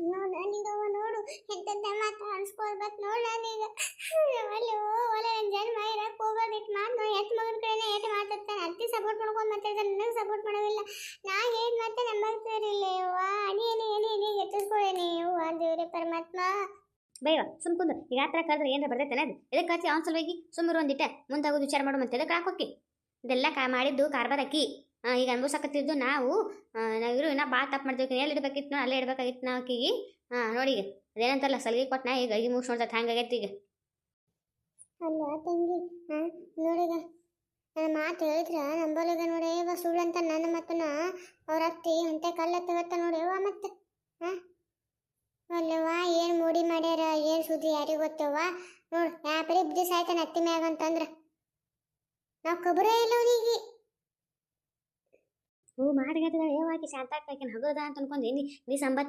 ನೋಡು ನನಗವ ನೋಡು ಎಂತೆಂತ ಮಾತು ಅನ್ಸ್ಕೊಳ್ಬೇಕು ನೋಡು ನಾನೀಗ ಅಲ್ಲಿ ಒಲೆ ನನ್ನ ಜನ್ಮ ಇರಕ್ಕೆ ಹೋಗೋದಿಟ್ಟು ಮಾತು ನೋಡಿ ಎತ್ತು ಮಗನ ಕಡೆನೇ ಏಟು ಮಾತಾಡ್ತಾನೆ ಅತ್ತಿ ಸಪೋರ್ಟ್ ಮಾಡ್ಕೊಂಡು ಮಾತಾಡ್ತಾನೆ ನನಗೆ ಸಪೋರ್ಟ್ ಮಾಡೋದಿಲ್ಲ ನಾ ಏನು ಮತ್ತೆ ನಂಬಾಗ್ತಿರಲಿಲ್ಲ ಯವ್ವ ಅನಿ ಎತ್ತಿಸ್ಕೊಳ್ಳೇನಿ ಯವ್ವ ದೇವ್ರೆ ಪರಮಾತ್ಮ ಬೈವ ಸುಮ್ ಕುಂದು ಈಗ ಆ ಥರ ಕರೆದ್ರೆ ಏನಾರ ಬರ್ತೈತೆ ಅದು ಇದಕ್ಕೆ ಕರ್ಸಿ ಅವ್ನು ಸಲುವಾಗಿ ಸುಮ್ಮರು ಒಂದಿಟ್ಟೆ ಮುಂದಾಗೋದು ವಿಚಾರ ಮಾಡು ಮತ್ತೆ ಇದಕ್ಕೆ ಹಾಕೋಕ್ಕಿ ಇದೆಲ್ಲ ಮಾಡಿದ್ದು ಕಾರ್ಬಾರ್ ಅಕ್ಕಿ ಈಗ ಅನ್ಭವಿಸಕತ್ತಿದ್ದು ನಾವು ನಾವಿರು ಇನ್ನೂ ಭಾಳ ತಪ್ಪು ಮಾಡ್ತೀವಿ ಎಲ್ಲಿ ಇಡಬೇಕಿತ್ತು ಅಲ್ಲೇ ಇಡಬೇಕಾಗಿತ್ತು ನಾವು ಆಕಿಗೆ ನೋಡಿ ಈಗ ಅದೇನಂತಲ್ಲ ಸಲಿಗೆ ಕೊಟ್ಟು ಈಗ ಅಗಿ ಮುಗಿಸ್ ನೋಡ್ತೈತೆ ಹಂಗಾಗೈತಿ ಈಗ ಅಲ್ಲ ತಂಗಿ ನೋಡಿಗ ನನ್ನ ಮಾತು ಹೇಳಿದ್ರ ನಂಬಲಿಗ ನೋಡಿ ಇವ ಸುಳ್ಳಂತ ನನ್ನ ಮಾತನ್ನ ಅವ್ರ ಅತ್ತಿ ಅಂತ ಕಲ್ಲ ತಗತ್ತ ನೋಡಿ ಇವ ಮತ್ತೆ ಅಲ್ಲವ ಏನು ಮೂಡಿ ಮಾಡ್ಯಾರ ಏನು ಸುದ್ದಿ ಯಾರಿಗೆ ಗೊತ್ತವ ನೋಡು ಯಾಪರಿ ಬುದ್ಧಿ ಸಾಯ್ತಾನೆ ಅತ್ತಿ ಮ್ಯಾಗ ಅಂತಂದ್ರೆ ನಾವು ಕಬರೇ ಇಲ್ಲ ಅವನಿಗೆ ಹೂ ಮಾಡಿಗತ್ತಿದ ಏವಾಕಿ ಶಾಂತ ಹಾಕಿನ ಹಗದ ಅಂತ ಅನ್ಕೊಂಡು ನೀ ಸಂಬತ್